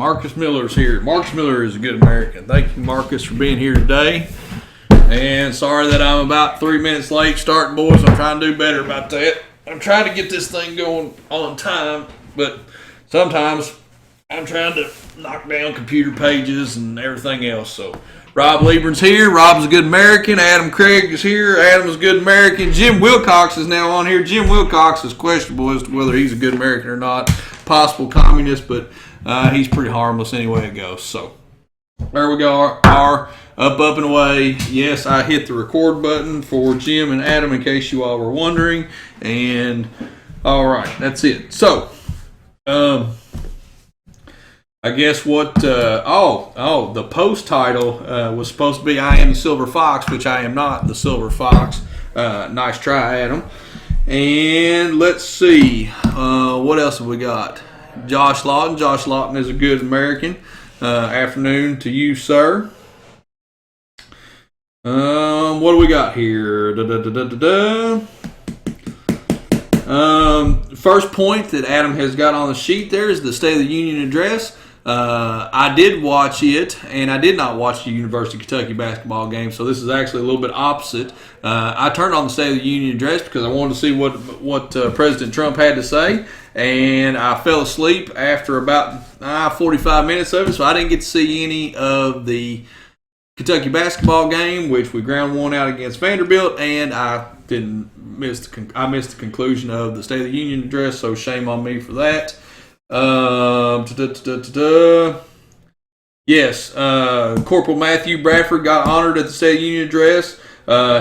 Marcus Miller's here. Marcus Miller is a good American. Thank you, Marcus, for being here today. And sorry that I'm about 3 minutes late starting, boys. I'm trying to do better about that. I'm trying to get this thing going on time, but sometimes I'm trying to knock down computer pages and everything else. So Rob Liebern's here. Rob's a good American. Adam Craig is here. Adam's a good American. Jim Wilcox is now on here. Jim Wilcox is questionable as to whether he's a good American or not. Possible communist, but he's pretty harmless anyway it goes. So there we go. Our up and away. Yes, I hit the record button for Jim and Adam in case you all were wondering. And all right, that's it. So, I guess what? The post title was supposed to be "I am the Silver Fox," which I am not the Silver Fox. Nice try, Adam. And let's see, what else have we got? Josh Lawton. Josh Lawton is a good American. Afternoon to you, sir. What do we got here? First point that Adam has got on the sheet there is the State of the Union address. I did watch it, and I did not watch the University of Kentucky basketball game, so this is actually a little bit opposite. I turned on the State of the Union address because I wanted to see what President Trump had to say, and I fell asleep after about 45 minutes of it, so I didn't get to see any of the Kentucky basketball game, which we ground one out against Vanderbilt, and I missed the conclusion of the State of the Union address, so shame on me for that. Yes, Corporal Matthew Bradford got honored at the State of the Union address.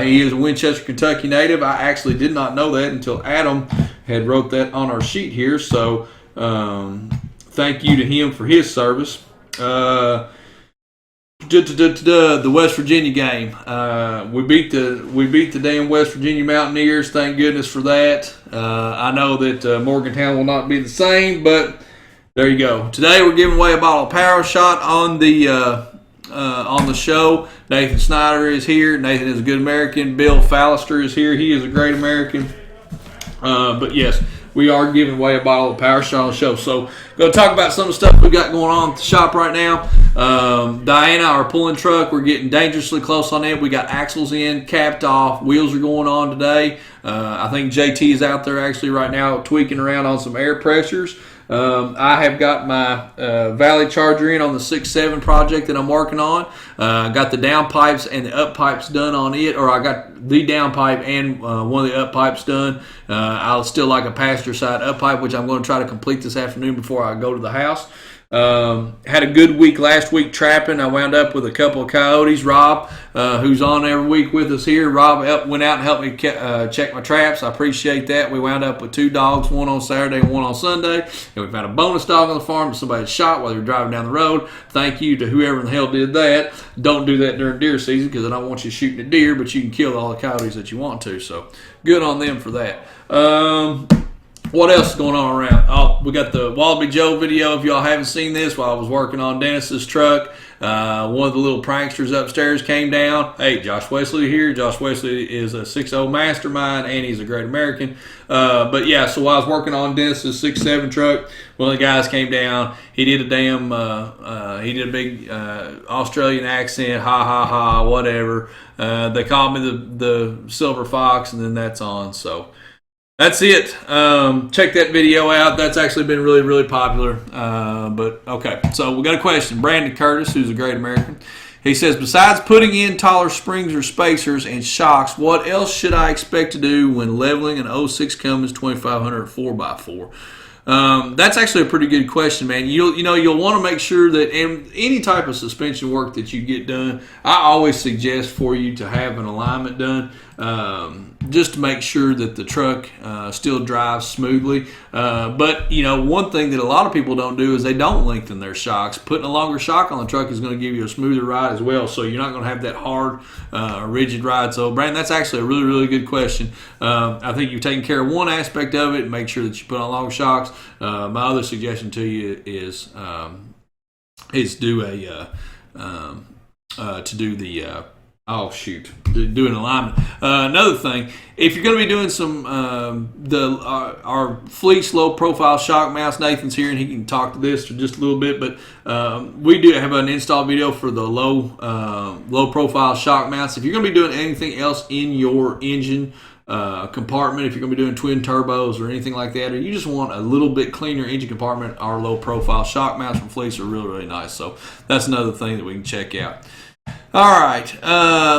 He is a Winchester, Kentucky native. I actually did not know that until Adam had wrote that on our sheet here, so thank you to him for his service. The West Virginia game. We beat the damn West Virginia Mountaineers. Thank goodness for that. I know that Morgantown will not be the same, but there you go. Today we're giving away a bottle of Power Shot on the show. Nathan Snyder is here. Nathan is a good American. Bill Fallister is here. He is a great American. But yes, we are giving away a bottle of Power Shot on the show. So, going to talk about some of the stuff we got going on at the shop right now. Diana, our pulling truck, we're getting dangerously close on it. We got axles in, capped off, wheels are going on today. I think JT is out there actually right now tweaking around on some air pressures. I have got my Valley Charger in on the 6.7 project that I'm working on. Got the down pipes and the up pipes done on it, or I got the down pipe and one of the up pipes done. I'll still like a passenger side up pipe, which I'm going to try to complete this afternoon before I go to the house. Had a good week last week trapping. I wound up with a couple of coyotes. Rob, who's on every week with us here, Rob went out and helped me check my traps. I appreciate that. We wound up with 2 dogs, one on Saturday and one on Sunday. And we found a bonus dog on the farm that somebody had shot while they were driving down the road. Thank you to whoever in the hell did that. Don't do that during deer season because I don't want you shooting at deer, but you can kill all the coyotes that you want to. So good on them for that. What else is going on around? Oh, we got the Wallaby Joe video. If y'all haven't seen this, while I was working on Dennis's truck, one of the little pranksters upstairs came down. Hey, Josh Wesley here. Josh Wesley is a 6.0 mastermind, and he's a great American. But yeah, so while I was working on Dennis's 6.7 truck, one of the guys came down. He did a big Australian accent, ha ha ha, whatever. They called me the Silver Fox, and then that's on. So that's it. Check that video out. That's actually been really, really popular. But okay, so we got a question. Brandon Curtis, who's a great American, he says, besides putting in taller springs or spacers and shocks, what else should I expect to do when leveling an 06 Cummins 2500 4x4? That's actually a pretty good question, man. You'll want to make sure that in any type of suspension work that you get done, I always suggest for you to have an alignment done, just to make sure that the truck still drives smoothly. But one thing that a lot of people don't do is they don't lengthen their shocks. Putting a longer shock on the truck is going to give you a smoother ride as well, so you're not going to have that hard, rigid ride. So, Brandon, that's actually a really, really good question. I think you've taken care of one aspect of it. Make sure that you put on longer shocks. My other suggestion to you is do the Oh shoot, doing alignment. Another thing, if you're going to be doing some our fleece low profile shock mounts, Nathan's here and he can talk to this for just a little bit. But we do have an install video for the low profile shock mounts. If you're going to be doing anything else in your engine compartment, if you're going to be doing twin turbos or anything like that, or you just want a little bit cleaner engine compartment, our low profile shock mounts from Fleece are really nice. So that's another thing that we can check out. All right,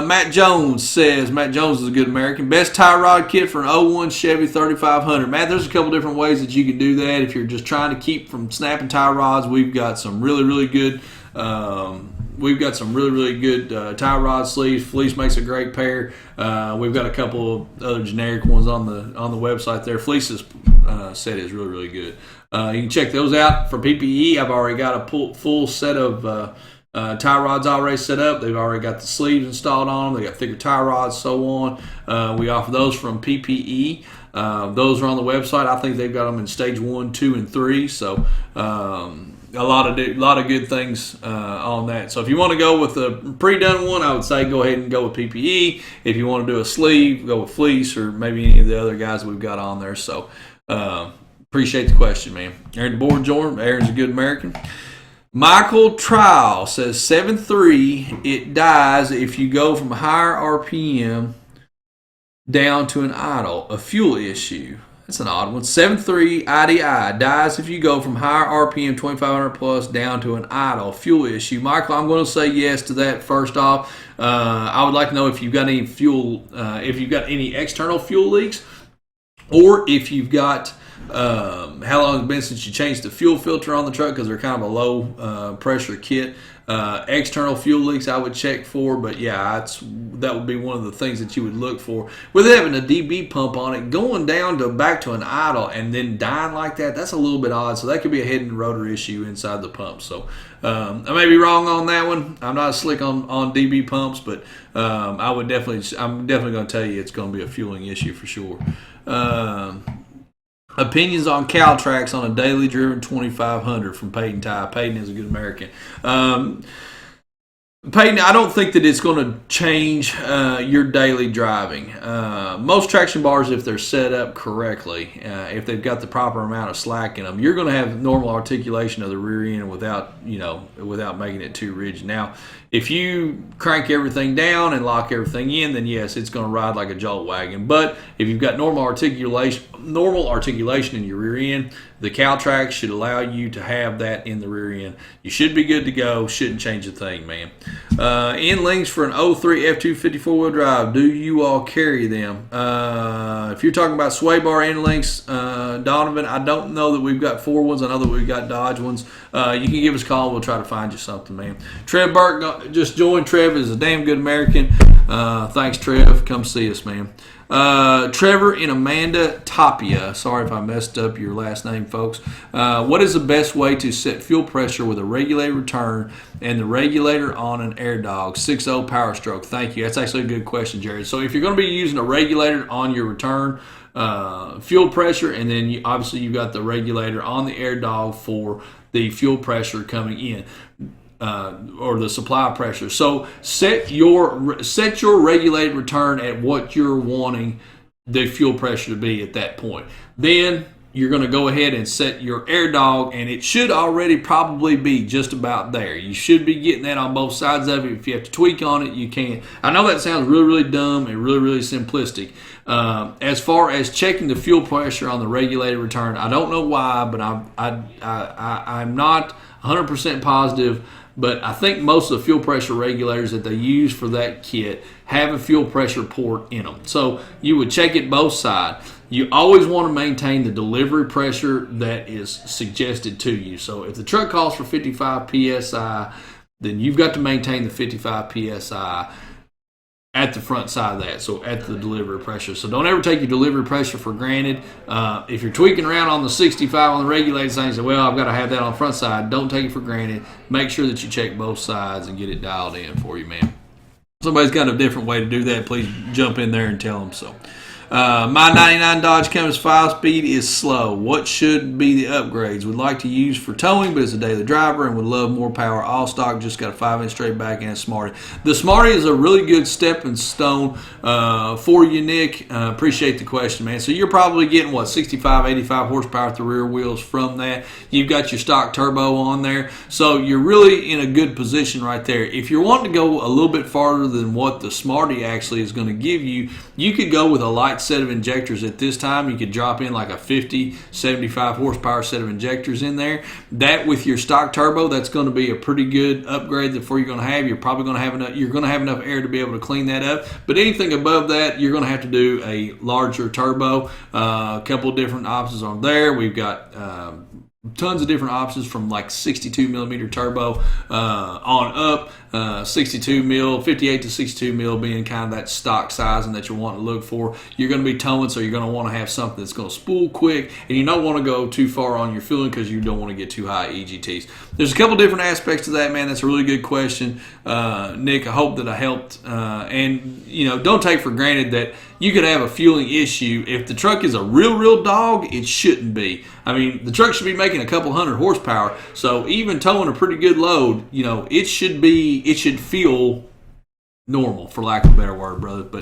Matt Jones says, Matt Jones is a good American. Best tie rod kit for an 01 Chevy 3500. Matt, there's a couple different ways that you can do that. If you're just trying to keep from snapping tie rods, we've got some really good tie rod sleeves. Fleece makes a great pair. We've got a couple of other generic ones on the website there. Fleece's set is really good. You can check those out for PPE. I've already got a full set of tie rods already set up. They've already got the sleeves installed on them. They got thicker tie rods, so on. We offer those from PPE. Those are on the website. I think they've got them in stage 1, 2, and 3. So a lot of good things on that. So if you want to go with a pre-done one, I would say go ahead and go with PPE. If you want to do a sleeve, go with Fleece or maybe any of the other guys we've got on there. So appreciate the question, man. Aaron DeBoer, Jordan. Aaron's a good American. Michael Trial says 7.3, it dies if you go from higher RPM down to an idle, a fuel issue. That's an odd one. 7.3 IDI dies if you go from higher RPM 2500 plus down to an idle, fuel issue. Michael, I'm going to say yes to that first off. I would like to know if you've got any fuel, if you've got any external fuel leaks, or if you've got how long it's been since you changed the fuel filter on the truck, because they're kind of a low pressure kit. External fuel leaks I would check for, but yeah, that would be one of the things that you would look for. With having a DB pump on it, going down to back to an idle and then dying like that, that's a little bit odd. So that could be a head and rotor issue inside the pump. So I may be wrong on that one. I'm not slick on DB pumps, but I'm definitely going to tell you it's going to be a fueling issue for sure. Opinions on Caltrax on a daily driven 2500 from Peyton Ty. Peyton is a good American. Peyton, I don't think that it's going to change your daily driving. Most traction bars, if they're set up correctly, if they've got the proper amount of slack in them, you're going to have normal articulation of the rear end without making it too rigid. Now, if you crank everything down and lock everything in, then yes, it's going to ride like a jolt wagon. But if you've got normal articulation in your rear end, the Caltrax should allow you to have that in the rear end. You should be good to go. Shouldn't change a thing, man. End links for an 03 F250 four-wheel drive. Do you all carry them? If you're talking about sway bar end links, Donovan, I don't know that we've got 4 ones. I know that we've got Dodge ones. You can give us a call. We'll try to find you something, man. Trev Burke just joined. Trev is a damn good American. Thanks, Trev. Come see us, man. Trevor and Amanda Tapia. Sorry if I messed up your last name, folks. What is the best way to set fuel pressure with a regulated return and the regulator on an air dog? 6.0 power stroke. Thank you. That's actually a good question, Jared. So if you're going to be using a regulator on your return fuel pressure, and then obviously you've got the regulator on the air dog for the fuel pressure coming in. Or the supply pressure. So set your regulated return at what you're wanting the fuel pressure to be at that point. Then you're going to go ahead and set your air dog, and it should already probably be just about there. You should be getting that on both sides of it. If you have to tweak on it, you can. I know that sounds really dumb and really simplistic. As far as checking the fuel pressure on the regulated return, I don't know why, but I'm not 100% positive. But I think most of the fuel pressure regulators that they use for that kit have a fuel pressure port in them. So you would check it both sides. You always want to maintain the delivery pressure that is suggested to you. So if the truck calls for 55 PSI, then you've got to maintain the 55 PSI at the front side of that, so at the delivery pressure. So don't ever take your delivery pressure for granted. If you're tweaking around on the 65 on the regulated side, you say, well, I've got to have that on the front side. Don't take it for granted. Make sure that you check both sides and get it dialed in for you, man. Somebody's got a different way to do that, please jump in there and tell them so. My 99 Dodge Cummins 5-speed is slow. What should be the upgrades? Would like to use for towing, but it's a daily driver and would love more power. All stock, just got a 5-inch straight back and a Smarty. The Smarty is a really good stepping stone for you, Nick. Appreciate the question, man. So you're probably getting, what, 65, 85 horsepower at the rear wheels from that. You've got your stock turbo on there. So you're really in a good position right there. If you're wanting to go a little bit farther than what the Smarty actually is going to give you, you could go with a light set of injectors at this time. You could drop in like a 50, 75 horsepower set of injectors in there. That with your stock turbo, that's going to be a pretty good upgrade that you're going to have. You're probably going to have enough air to be able to clean that up. But anything above that, you're going to have to do a larger turbo. A couple of different options on there. We've got tons of different options from like 62 millimeter turbo on up. 62 mil, 58 to 62 mil being kind of that stock sizing that you're wanting to look for. You're going to be towing, so you're going to want to have something that's going to spool quick, and you don't want to go too far on your fueling because you don't want to get too high EGTs. There's a couple different aspects to that, man. That's a really good question, Nick. I hope that I helped. And don't take for granted that you could have a fueling issue. If the truck is a real dog, it shouldn't be. I mean, the truck should be making a couple hundred horsepower, so even towing a pretty good load, it should feel normal, for lack of a better word, brother. But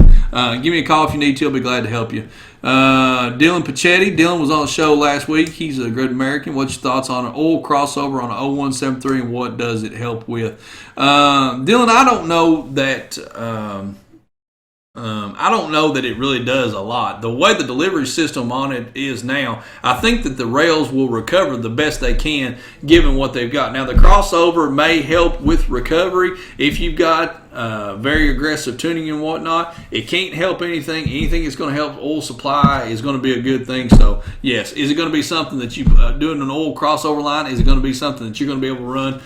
give me a call if you need to. I'll be glad to help you. Dylan Pachetti. Dylan was on the show last week. He's a great American. What's your thoughts on an oil crossover on an 0173 and what does it help with? Dylan, I don't know that... I don't know that it really does a lot. The way the delivery system on it is now, I think that the rails will recover the best they can given what they've got. Now, the crossover may help with recovery if you've got very aggressive tuning and whatnot. It can't help anything. Anything that's going to help oil supply is going to be a good thing. So, yes, is it going to be something that you doing an oil crossover line? Is it going to be something that you're going to be able to run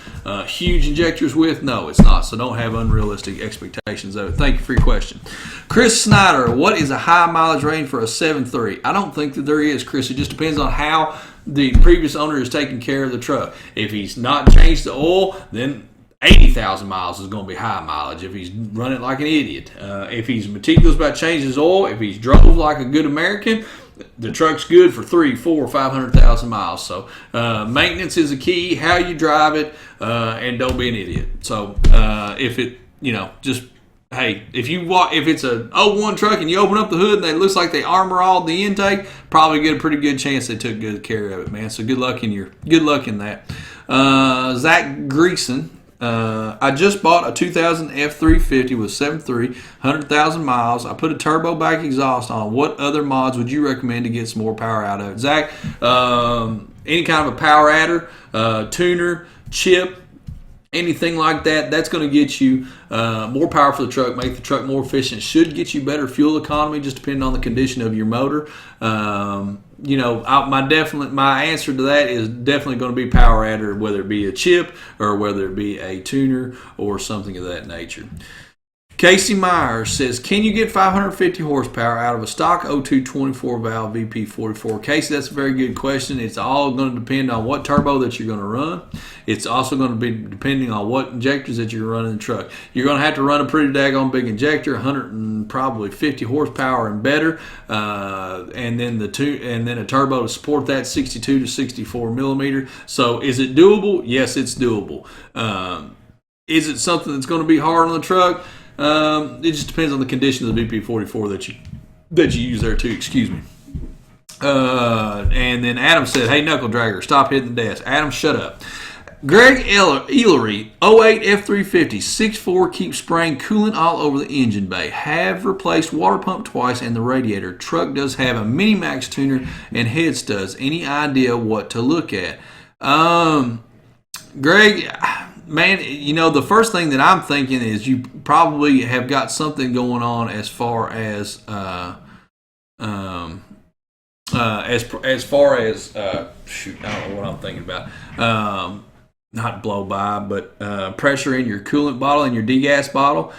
huge injectors with? No, it's not. So don't have unrealistic expectations of it. Thank you for your question. Chris Snyder, what is a high mileage range for a 7.3? I don't think that there is, Chris. It just depends on how the previous owner is taking care of the truck. If he's not changed the oil, then 80,000 miles is going to be high mileage if he's running like an idiot. If he's meticulous about changing his oil, if he's drove like a good American, the truck's good for 300, 400, 500,000 miles. So maintenance is a key, how you drive it, and don't be an idiot. So if it, just... Hey, if it's a 01 truck and you open up the hood and it looks like they armor all the intake, probably get a pretty good chance they took good care of it, man. So good luck in that. Zach Greason, I just bought a 2000 F350 with 7.3, 100,000 miles. I put a turbo back exhaust on. What other mods would you recommend to get some more power out of it? Zach, any kind of a power adder, tuner, chip, anything like that, that's going to get you more power for the truck, make the truck more efficient, should get you better fuel economy, just depending on the condition of your motor. My answer to that is definitely going to be power adder, whether it be a chip or whether it be a tuner or something of that nature. Casey Myers says, can you get 550 horsepower out of a stock 02 24 valve VP44? Casey, that's a very good question. It's all going to depend on what turbo that you're going to run. It's also going to be depending on what injectors that you're running in the truck. You're going to have to run a pretty daggone big injector, 150 horsepower and better, and then a turbo to support that 62 to 64 millimeter. So is it doable? Yes, it's doable. Is it something that's going to be hard on the truck? It just depends on the condition of the VP44 that you use there too. Excuse me. And then Adam said, "Hey, knuckle dragger, stop hitting the desk." Adam, shut up. Greg Ellery, 08 F350, 6.4, keeps spraying coolant all over the engine bay. Have replaced water pump twice and the radiator. Truck does have a mini max tuner and head studs. Any idea what to look at? Greg, man, the first thing that I'm thinking is you probably have got something going on as far as shoot, I don't know what I'm thinking about. Not blow by, but pressure in your coolant bottle and your degas bottle,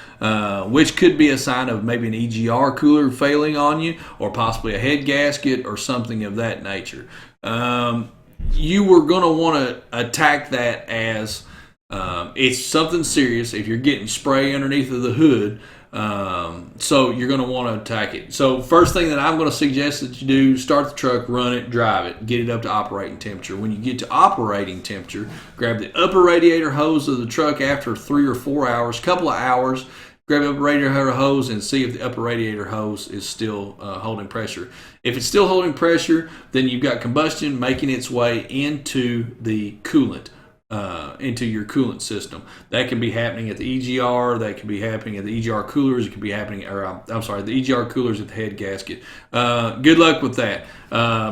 which could be a sign of maybe an EGR cooler failing on you, or possibly a head gasket or something of that nature. You were going to want to attack that as it's something serious. If you're getting spray underneath of the hood, So you're going to want to attack it. So first thing that I'm going to suggest that you do, start the truck, run it, drive it, get it up to operating temperature. When you get to operating temperature, grab the upper radiator hose of the truck after 3 or 4 hours, couple of hours, grab the upper radiator hose and see if the upper radiator hose is still holding pressure. If it's still holding pressure, then you've got combustion making its way into the coolant. Into your coolant system. That can be happening at the EGR. That can be happening at the EGR coolers. It could be happening, the EGR coolers at the head gasket. Good luck with that.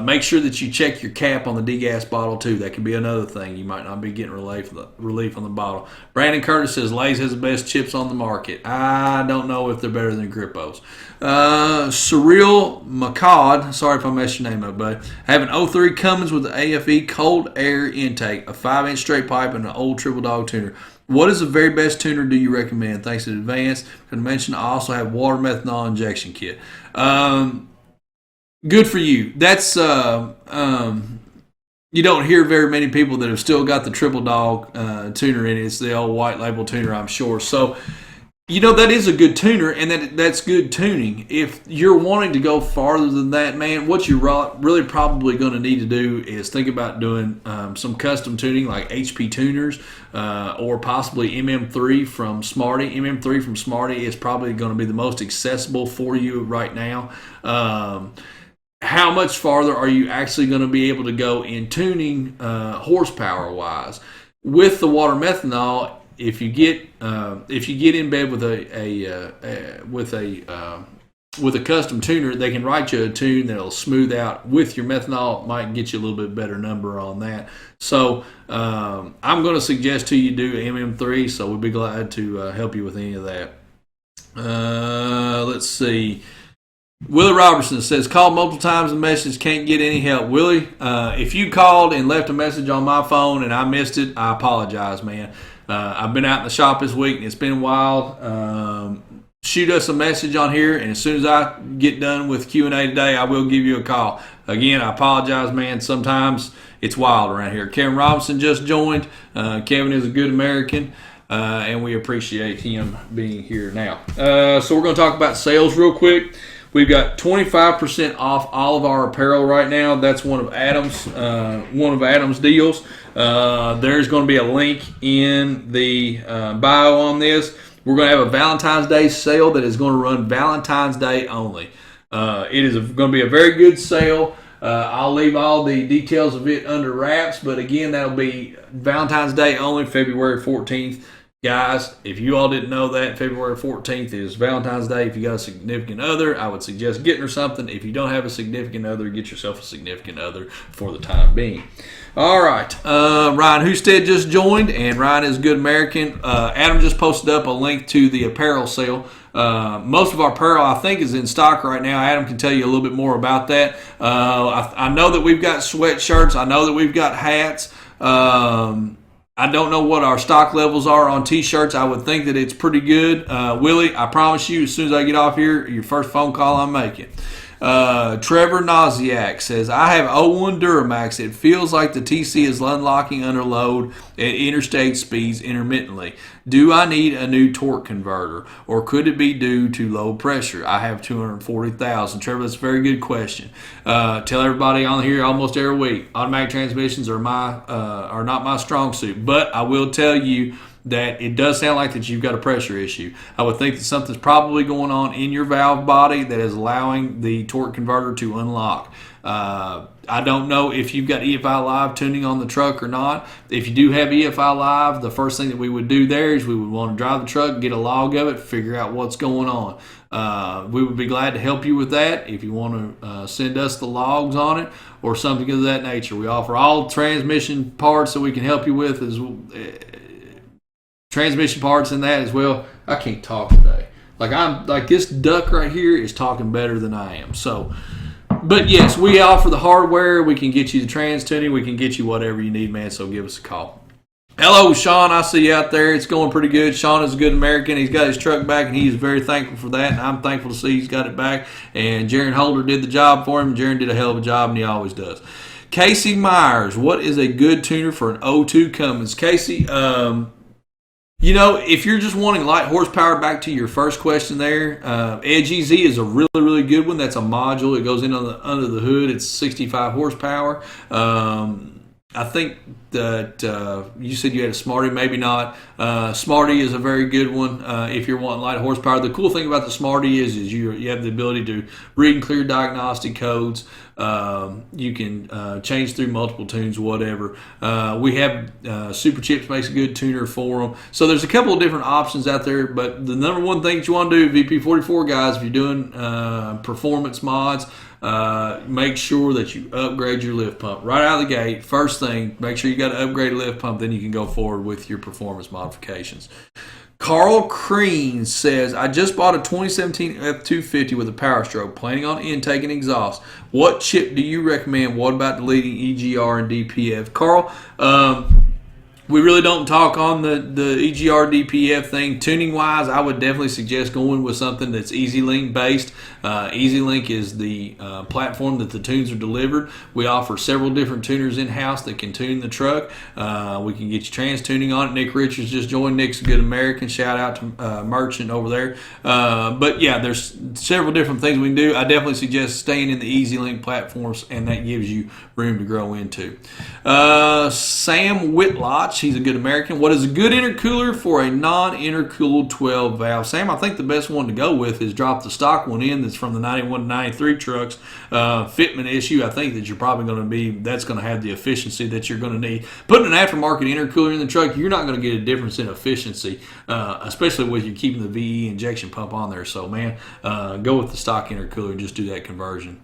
Make sure that you check your cap on the degas bottle too. That could be another thing. You might not be getting relief on the bottle. Brandon Curtis says Lay's has the best chips on the market. I don't know if they're better than Grippos. Surreal Macaud, sorry if I messed your name up, bud. I have an 03 Cummins with the AFE cold air intake, a 5-inch straight pipe, and an old triple dog tuner. What is the very best tuner do you recommend? Thanks in advance. I mention I also have water methanol injection kit. Good for you. That's you don't hear very many people that have still got the triple dog tuner in it. It's the old white label tuner, I'm sure. So that is a good tuner, and that's good tuning. If you're wanting to go farther than that, man, what you're really probably going to need to do is think about doing some custom tuning like HP tuners or possibly MM3 from Smarty. MM3 from Smarty is probably going to be the most accessible for you right now. How much farther are you actually going to be able to go in tuning horsepower-wise? With the water methanol, if you get in bed with a custom tuner, they can write you a tune that'll smooth out with your methanol. It might get you a little bit better number on that. So I'm going to suggest to you do MM3. So we'll be glad to help you with any of that. Let's see. Willie Robertson says, called multiple times and message, can't get any help. Willie, if you called and left a message on my phone and I missed it, I apologize, man. I've been out in the shop this week and it's been wild. Shoot us a message on here, and as soon as I get done with Q&A today, I will give you a call. Again, I apologize, man. Sometimes it's wild around here. Kevin Robinson just joined. Kevin is a good American, and we appreciate him being here now. So we're going to talk about sales real quick. We've got 25% off all of our apparel right now. That's one of Adam's deals. There's going to be a link in the bio on this. We're going to have a Valentine's Day sale that is going to run Valentine's Day only. It is going to be a very good sale. I'll leave all the details of it under wraps, but again, that'll be Valentine's Day only, February 14th. Guys, if you all didn't know that, February 14th is Valentine's Day. If you got a significant other, I would suggest getting her something. If you don't have a significant other, get yourself a significant other for the time being. All right. Ryan Husted just joined, and Ryan is a good American. Adam just posted up a link to the apparel sale. Most of our apparel, I think, is in stock right now. Adam can tell you a little bit more about that. I know that we've got sweatshirts. I know that we've got hats. I don't know what our stock levels are on T-shirts. I would think that it's pretty good. Willie, I promise you, as soon as I get off here, your first phone call I'm making. Trevor Noziak says, I have 01 Duramax. It feels like the TC is unlocking under load at interstate speeds intermittently. Do I need a new torque converter, or could it be due to low pressure? I have 240,000. Trevor, that's a very good question. Tell everybody on here almost every week, automatic transmissions are not my strong suit, but I will tell you that it does sound like that you've got a pressure issue. I would think that something's probably going on in your valve body that is allowing the torque converter to unlock. I don't know if you've got EFI Live tuning on the truck or not. If you do have EFI Live, the first thing that we would do there is we would want to drive the truck, get a log of it, figure out what's going on. We would be glad to help you with that if you want to send us the logs on it or something of that nature. We offer all transmission parts that we can help you with transmission parts in that as well. I can't talk today. Like this duck right here is talking better than I am. So, but yes, we offer the hardware. We can get you the trans tuning. We can get you whatever you need, man. So give us a call. Hello, Sean. I see you out there. It's going pretty good. Sean is a good American. He's got his truck back, and he's very thankful for that. And I'm thankful to see he's got it back. And Jaron Holder did the job for him. Jaron did a hell of a job, and he always does. Casey Myers, what is a good tuner for an 02 Cummins? Casey, You know, if you're just wanting light horsepower, back to your first question there, Edge EZ is a really, really good one. That's a module. It goes in under the hood. It's 65 horsepower. I think that you said you had a Smarty, maybe not. Smarty is a very good one if you're wanting light horsepower. The cool thing about the Smarty is you have the ability to read and clear diagnostic codes. You can change through multiple tunes, whatever. We have Super Chips makes a good tuner for them. So there's a couple of different options out there, but the number one thing that you want to do, VP44 guys, if you're doing performance mods, make sure that you upgrade your lift pump right out of the gate. First thing, make sure you got an upgraded lift pump, then you can go forward with your performance modifications. Carl Crean says, I just bought a 2017 F250 with a Power Stroke, planning on intake and exhaust. What chip do you recommend? What about deleting EGR and DPF? Carl, we really don't talk on the EGR DPF thing. Tuning wise, I would definitely suggest going with something that's EasyLink based. EasyLink is the platform that the tunes are delivered. We offer several different tuners in house that can tune the truck. We can get you trans tuning on it. Nick Richards just joined. Nick's a good American. Shout out to Merchant over there. But yeah, there's several different things we can do. I definitely suggest staying in the EasyLink platforms, and that gives you room to grow into. Sam Whitlock. He's a good American. What is a good intercooler for a non-intercooled 12 valve? Sam, I think the best one to go with is drop the stock one in that's from the 91 to 93 trucks. Fitment issue, I think that you're probably going to be, that's going to have the efficiency that you're going to need. Putting an aftermarket intercooler in the truck, you're not going to get a difference in efficiency, especially with you keeping the VE injection pump on there. So, man, go with the stock intercooler and just do that conversion.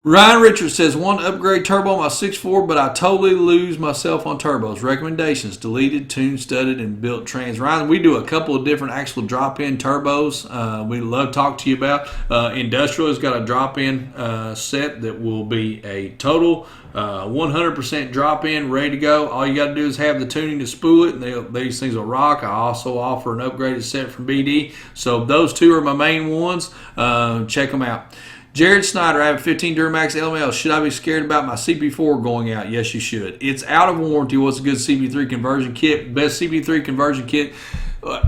Ryan Richards says, want to upgrade turbo on my 6.4, but I totally lose myself on turbos. Recommendations, deleted, tuned, studded, and built trans. Ryan, we do a couple of different actual drop-in turbos we love to talk to you about. Industrial has got a drop-in set that will be a total 100% drop-in, ready to go. All you got to do is have the tuning to spool it, and these things will rock. I also offer an upgraded set from BD. So those two are my main ones. Check them out. Jared Snyder, I have a 15 Duramax LML. Should I be scared about my CP4 going out? Yes, you should. It's out of warranty. What's a good CP3 conversion kit? Best CP3 conversion kit.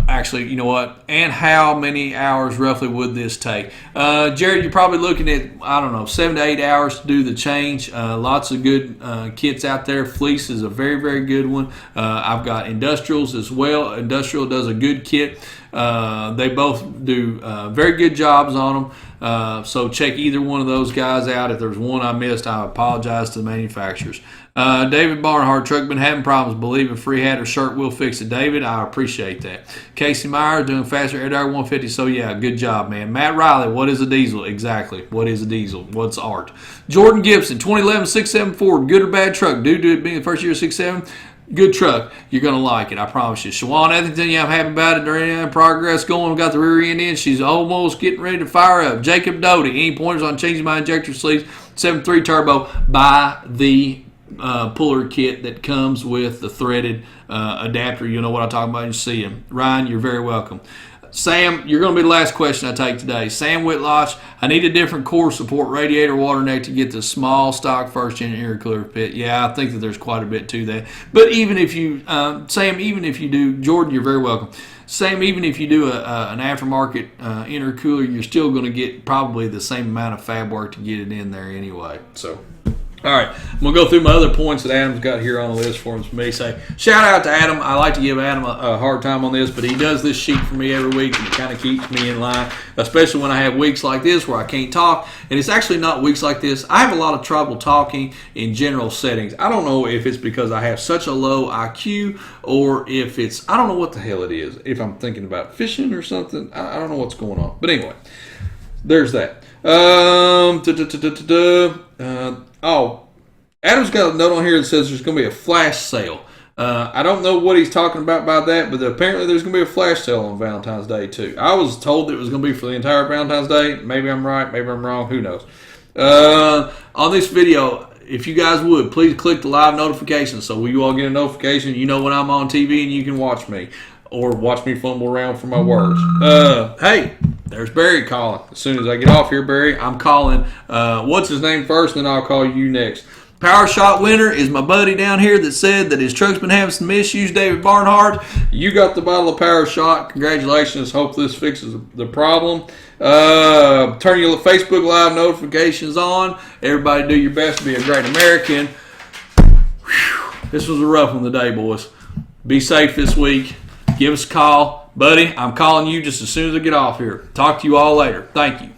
Actually, you know what? And how many hours roughly would this take? Jared, you're probably looking at, I don't know, 7 to 8 hours to do the change. Lots of good kits out there. Fleece is a very, very good one. I've got Industrials as well. Industrial does a good kit. They both do very good jobs on them. So check either one of those guys out. If there's one I missed, I apologize to the manufacturers. David Barnhart, truck been having problems. Believe a free hat or shirt will fix it. David, I appreciate that. Casey Meyer, doing faster air dryer 150. So yeah, good job, man. Matt Riley, what is a diesel? Exactly. What is a diesel? What's art? Jordan Gibson, 2011 6.7 Ford, good or bad truck? Due to it being the first year of 6.7. Good truck. You're going to like it. I promise you. Shawan Ethington, yeah, I'm happy about it. There ain't progress going. We've got the rear end in. She's almost getting ready to fire up. Jacob Doty, any pointers on changing my injector sleeves? 7.3 turbo. Buy the puller kit that comes with the threaded adapter. You know what I'm talking about. You see him. Ryan, you're very welcome. Sam, you're going to be the last question I take today. Sam Whitlock, I need a different core support radiator water neck to get the small stock first-gen intercooler pit. Yeah, I think that there's quite a bit to that. But even if you, Sam, even if you do, Jordan, you're very welcome. Sam, even if you do an aftermarket intercooler, you're still going to get probably the same amount of fab work to get it in there anyway. So, all right, I'm going to go through my other points that Adam's got here on the list for me. Say, shout out to Adam. I like to give Adam a hard time on this, but he does this sheet for me every week, and it kind of keeps me in line, especially when I have weeks like this where I can't talk. And it's actually not weeks like this. I have a lot of trouble talking in general settings. I don't know if it's because I have such a low IQ or if it's, I don't know what the hell it is. If I'm thinking about fishing or something, I don't know what's going on. But anyway, there's that. Adam's got a note on here that says there's going to be a flash sale. I don't know what he's talking about by that, but apparently there's going to be a flash sale on Valentine's Day too. I was told that it was going to be for the entire Valentine's Day. Maybe I'm right, maybe I'm wrong, who knows. On this video, if you guys would, please click the live notification so you all get a notification. You know when I'm on TV and you can watch me. Or watch me fumble around for my words. Hey, there's Barry calling. As soon as I get off here, Barry, I'm calling. What's his name first, then I'll call you next. Power Shot winner is my buddy down here that said that his truck's been having some issues, David Barnhart. You got the bottle of Power Shot. Congratulations. Hope this fixes the problem. Turn your Facebook Live notifications on. Everybody do your best to be a great American. Whew. This was a rough one today, boys. Be safe this week. Give us a call. Buddy, I'm calling you just as soon as I get off here. Talk to you all later. Thank you.